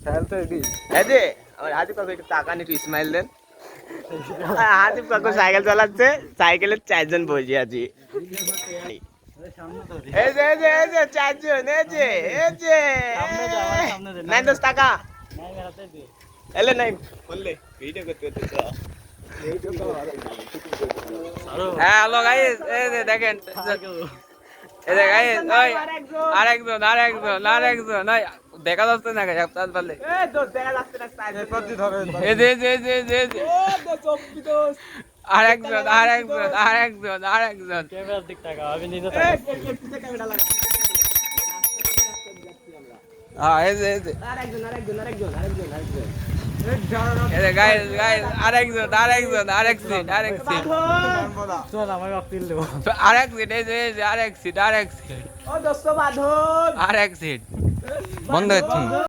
সাহেল তো রেডি। এই যে আমার হাতিফ কাকু একটু টাকা নিয়ে একটু স্মাইল দেন। হাতিফ কাকু সাইকেল চালাচ্ছে, সাইকেলে 4 জন বসে আছি। এই যে 4 জন, এই যে নাই 10 টাকা এলে নাই বললে ভিডিও করতে করতে তো। হ্যাঁ হ্যালো গাইস, এই যে দেখেন, এই যে গাইস, ওই আরেকজন ওই দেখা যাচ্ছে না গাইস, আপনার বললে এই দোস্ত দেখা যাচ্ছে না সাইকেল প্রতি ধরেন। এই যে ও দোস্ত দোস্ত আরেকজন ক্যামেরার দিক টাকা আমি নিজে এই পিছে ক্যামেরা লাগা। হ্যাঁ এই যে আরেকজন এই যে গাইস আরেক সিট চল আমাকে অক্তিল দেবো। আরেক সিট, এই যে আরেক সিট ও দোস্ত বাঁধন আরেক সিট বন্ধ হচ্ছে।